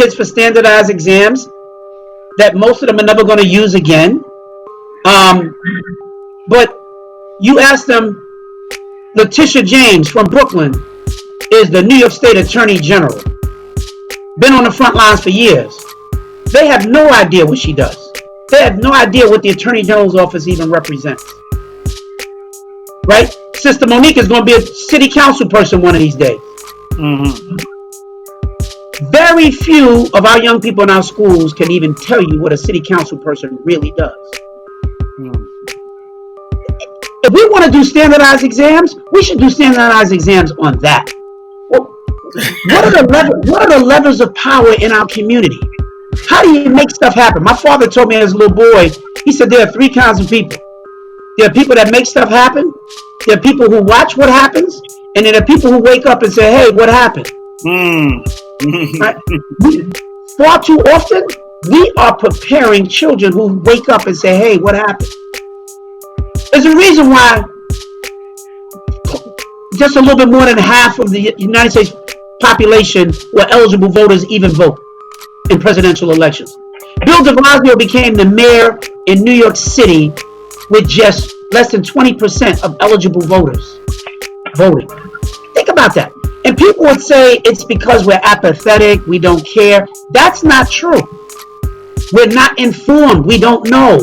kids for standardized exams that most of them are never going to use again. But you ask them, Letitia James from Brooklyn is the New York State Attorney General. Been on the front lines for years. They have no idea what she does. They have no idea what the Attorney General's office even represents. Right? Sister Monique is going to be a city council person one of these days. Mm-hmm. Very few of our young people in our schools can even tell you what a city council person really does. Mm. If we want to do standardized exams, we should do standardized exams on that. Well, what are the levers of power in our community? How do you make stuff happen? My father told me as a little boy, he said there are three kinds of people. There are people that make stuff happen. There are people who watch what happens. And then there are people who wake up and say, hey, what happened? Right? Far too often, we are preparing children who wake up and say, hey, what happened? There's a reason why just a little bit more than half of the United States population were eligible voters even vote in presidential elections. Bill de Blasio became the mayor in New York City with just less than 20% of eligible voters voting. Think about that. And people would say it's because we're apathetic, we don't care. That's not true. We're not informed, we don't know.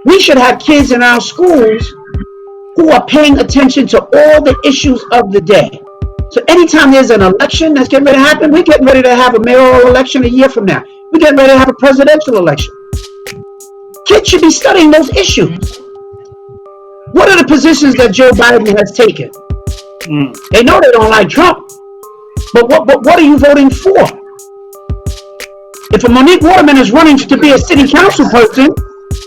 We should have kids in our schools who are paying attention to all the issues of the day. So anytime there's an election that's getting ready to happen, we're getting ready to have a mayoral election a year from now. We're getting ready to have a presidential election. Kids should be studying those issues. What are the positions that Joe Biden has taken? They know they don't like Trump, but what are you voting for? If a Monique Waterman is running to be a city council person,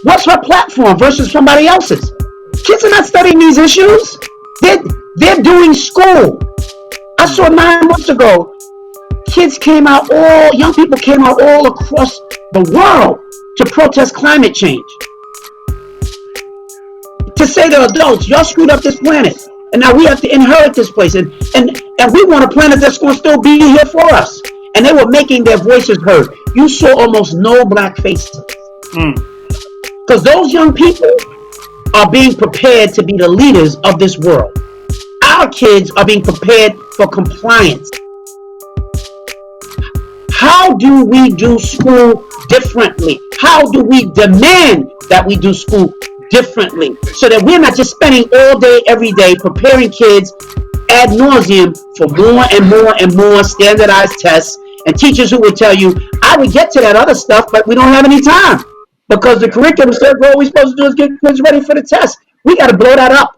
what's her platform versus somebody else's? Kids are not studying these issues. They're doing school. I saw 9 months ago, young people came out all across the world to protest climate change. To say to adults, y'all screwed up this planet. And now we have to inherit this place. And we want a planet that's going to still be here for us. And they were making their voices heard. You saw almost no black faces. Because those young people are being prepared to be the leaders of this world. Our kids are being prepared for compliance. How do we do school differently? How do we demand that we do school differently so that we're not just spending all day, every day preparing kids ad nauseum for more and more and more standardized tests and teachers who will tell you, I would get to that other stuff, but we don't have any time because the curriculum says all we're supposed to do is get kids ready for the test. We got to blow that up.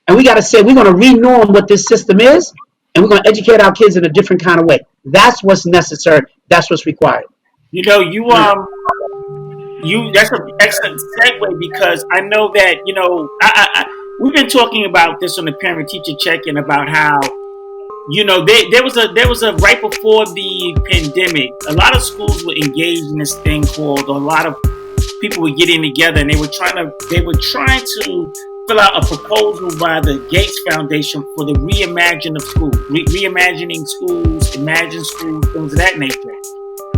And we got to say, we're going to renorm what this system is, and we're going to educate our kids in a different kind of way. That's what's necessary. That's what's required. You know, that's an excellent segue because I know that, you know, we've been talking about this on the parent-teacher check-in about how, you know, there was a right before the pandemic, a lot of schools were engaged in this thing called, a lot of people were getting together and they were trying to fill out a proposal by the Gates Foundation for the reimagine of schools, reimagining schools, imagine schools, things of that nature.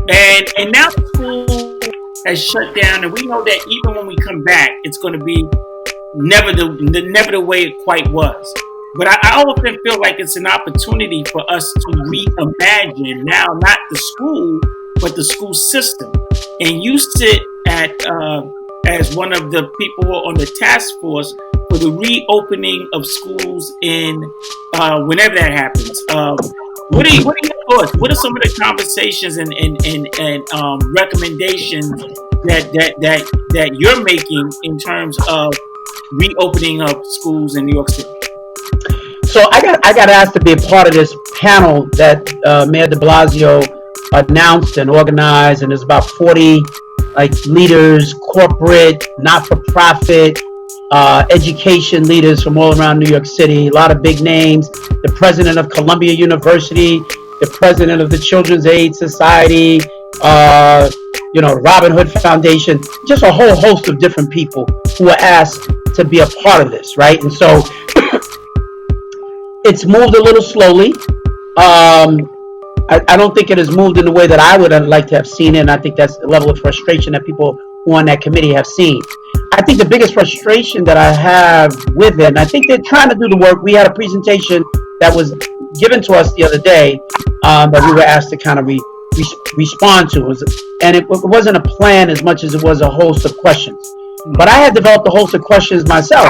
And now the school has shut down, and we know that even when we come back, it's going to be never the way it quite was. But I often feel like it's an opportunity for us to reimagine now, not the school, but the school system. And you sit at as one of the people on the task force for the reopening of schools in whenever that happens. What are your thoughts? What are some of the conversations and recommendations that you're making in terms of reopening of schools in New York City? So I got asked to be a part of this panel that Mayor de Blasio announced and organized, and there's about 40 leaders, corporate, not-for-profit, education leaders from all around New York City, a lot of big names, the president of Columbia University, the president of the Children's Aid Society, Robin Hood Foundation, just a whole host of different people who were asked to be a part of this, right? And so it's moved a little slowly. I don't think it has moved in the way that I would have liked to have seen it, and I think that's the level of frustration that people who on that committee have seen. I think the biggest frustration that I have with it, and I think they're trying to do the work. We had a presentation that was given to us the other day that we were asked to kind of respond to, and it wasn't a plan as much as it was a host of questions. But I had developed a host of questions myself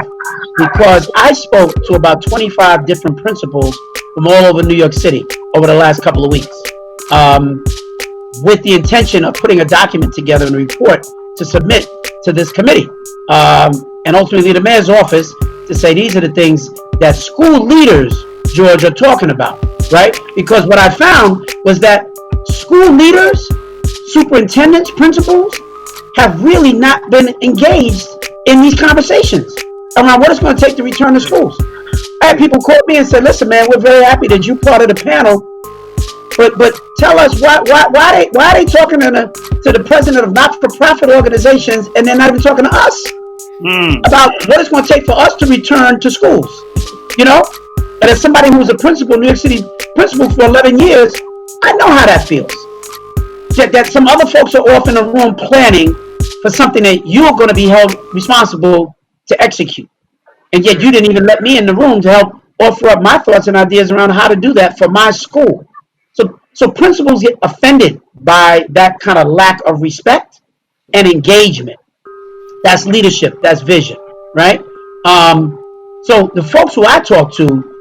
because I spoke to about 25 different principals from all over New York City over the last couple of weeks with the intention of putting a document together and a report to submit to this committee and ultimately the mayor's office to say these are the things that school leaders, George, are talking about, right? Because what I found was that school leaders, superintendents, principals, have really not been engaged in these conversations around what it's going to take to return to schools. I had people call me and say, listen, man, we're very happy that you're part of the panel, but tell us why are they talking to the president of not-for-profit organizations and they're not even talking to us about what it's going to take for us to return to schools, you know? And as somebody who was a principal, New York City principal for 11 years, I know how that feels. That some other folks are off in the room planning for something that you're going to be held responsible to execute. And yet you didn't even let me in the room to help offer up my thoughts and ideas around how to do that for my school. So principals get offended by that kind of lack of respect and engagement. That's leadership, that's vision, right? So the folks who I talk to,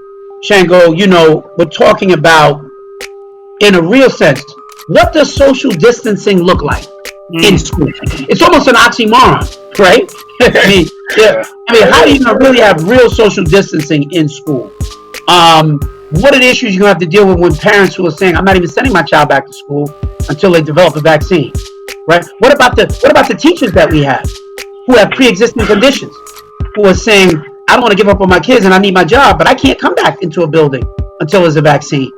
Shango, you know, we're talking about, in a real sense, what does social distancing look like in school? It's almost an oxymoron, right? I mean, how do you really have real social distancing in school? What are the issues you're going to have to deal with when parents who are saying, I'm not even sending my child back to school until they develop a vaccine, right? What about the teachers that we have who have pre-existing conditions, who are saying, I don't want to give up on my kids and I need my job, but I can't come back into a building until there's a vaccine.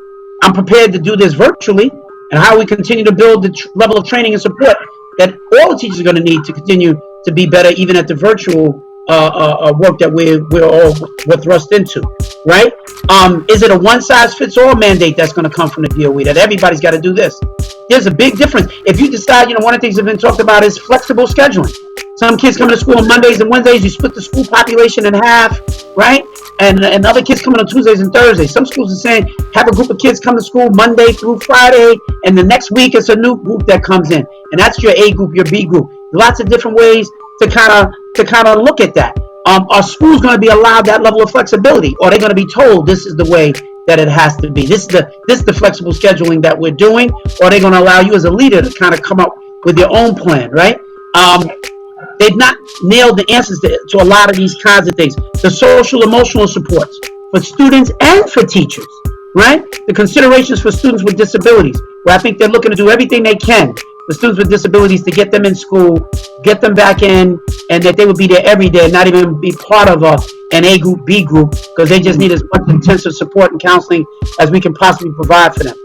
I'm prepared to do this virtually, and how we continue to build the level of training and support that all the teachers are going to need to continue to be better, even at the virtual work that we're thrust into, right? Is it a one-size-fits-all mandate that's going to come from the DOE, that everybody's got to do this? There's a big difference. If you decide, one of the things that have been talked about is flexible scheduling. Some kids come to school on Mondays and Wednesdays, you split the school population in half, right? And other kids coming on Tuesdays and Thursdays. Some schools are saying, have a group of kids come to school Monday through Friday, and the next week it's a new group that comes in. And that's your A group, your B group. Lots of different ways to kind of look at that. Are schools going to be allowed that level of flexibility? Or are they going to be told this is the way that it has to be? This is the flexible scheduling that we're doing? Or are they going to allow you as a leader to kind of come up with your own plan, right? They've not nailed the answers to a lot of these kinds of things. The social emotional supports for students and for teachers, right? The considerations for students with disabilities, where I think they're looking to do everything they can for students with disabilities to get them in school, get them back in, and that they would be there every day, not even be part of an A group, B group, because they just need as much intensive support and counseling as we can possibly provide for them.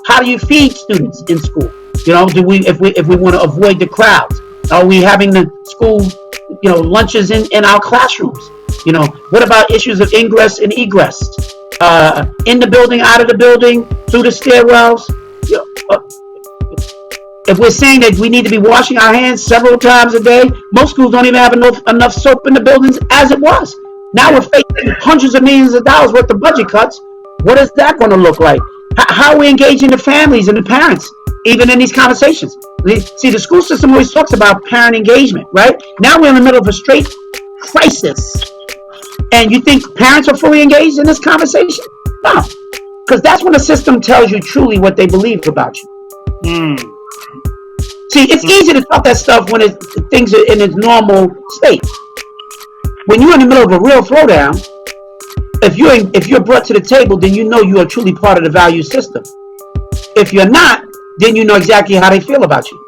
How do you feed students in school? Do we, if we want to avoid the crowds? Are we having the school, lunches in our classrooms? What about issues of ingress and egress? In the building, out of the building, through the stairwells? If we're saying that we need to be washing our hands several times a day, most schools don't even have enough soap in the buildings as it was. Now we're facing hundreds of millions of dollars worth of budget cuts. What is that going to look like? How are we engaging the families and the parents, even in these conversations? See, the school system always talks about parent engagement, right? Now we're in the middle of a straight crisis. And you think parents are fully engaged in this conversation? No. Because that's when the system tells you truly what they believe about you. See, it's easy to talk that stuff when things are in its normal state. When you're in the middle of a real throwdown, if you're brought to the table, then you know you are truly part of the value system. If you're not, then you know exactly how they feel about you.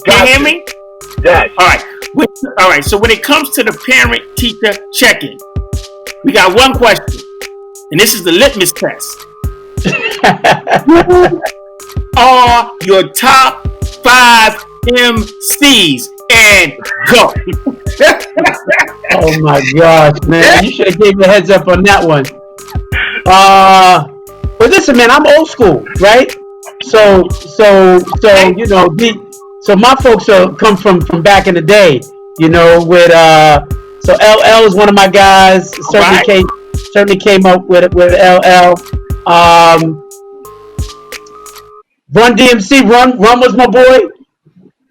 Can you hear me? Yes. All right. So when it comes to the parent-teacher check-in, we got one question, and this is the litmus test. Are your top 5 MCs, and go. Oh my gosh, man. You should have gave me a heads up on that one. But listen, man, I'm old school, right? So you know, so my folks come from back in the day, you know, with so LL is one of my guys. Certainly came up with LL. Run DMC, Run was my boy.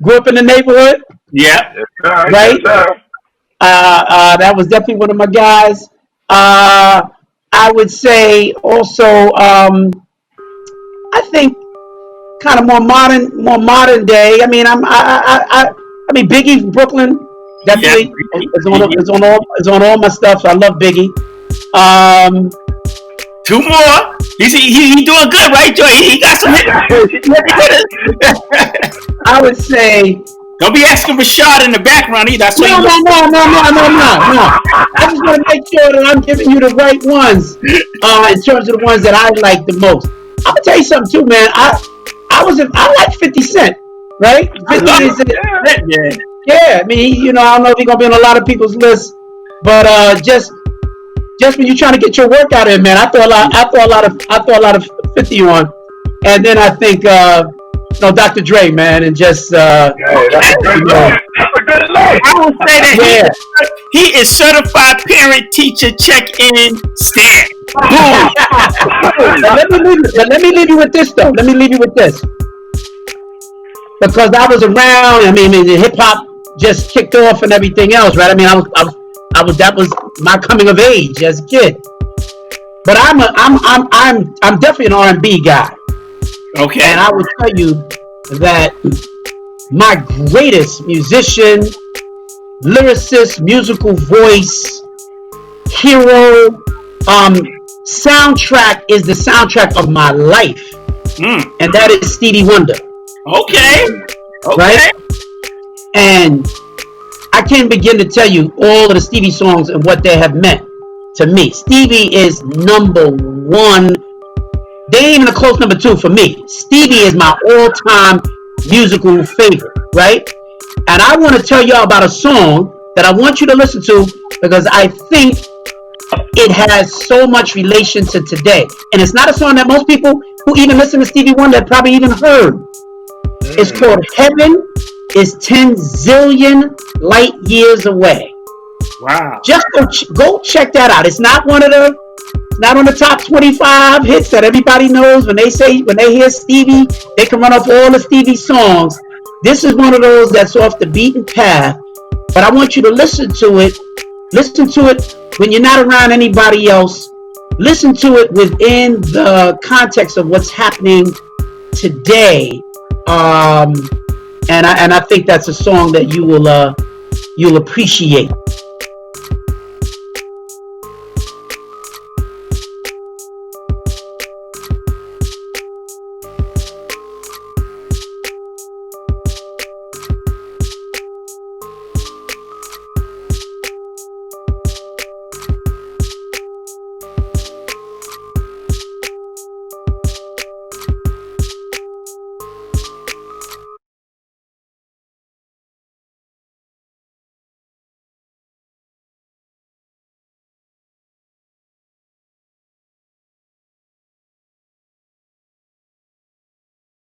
Grew up in the neighborhood. Yeah. Right. That was definitely one of my guys. I would say also, I think kind of more modern day. I mean, I mean Biggie from Brooklyn definitely is on all my stuff. So I love Biggie. Two more. He doing good, right, Joy? He got some hits. I would say. Don't be asking Rashad in the background either. No. I just want to make sure that I'm giving you the right ones in terms of the ones that I like the most. I'm gonna tell you something too, man. I like 50 Cent, right? 50 is yeah. I mean, you know, I don't know if he's gonna be on a lot of people's lists, but just when you're trying to get your workout in, man, I throw a lot of 50 on, and then I think Dr. Dre, man, and just that's a good look. I would say that he is certified parent teacher check-in stand. Let me leave you with this though. Let me leave you with this. Because I was around, I mean the hip hop just kicked off and everything else, right? I mean that was my coming of age as a kid. But I'm definitely an R&B guy. Okay. And I will tell you that my greatest musician, lyricist, musical voice, hero, soundtrack is the soundtrack of my life. And that is Stevie Wonder. Okay. Right? And I can't begin to tell you all of the Stevie songs and what they have meant to me. Stevie is number one. They ain't even a close number two for me. Stevie is my all-time musical favorite, right? And I want to tell y'all about a song that I want you to listen to because I think it has so much relation to today. And it's not a song that most people who even listen to Stevie Wonder probably even heard. It's called Heaven is 10 Zillion Light Years Away. Wow. Just go check that out. It's not one of the not on the top 25 hits that everybody knows. When they hear Stevie, they can run off all the Stevie songs. This is one of those that's off the beaten path. But I want you to listen to it. Listen to it when you're not around anybody else. Listen to it within the context of what's happening today. And I think that's a song that you'll appreciate.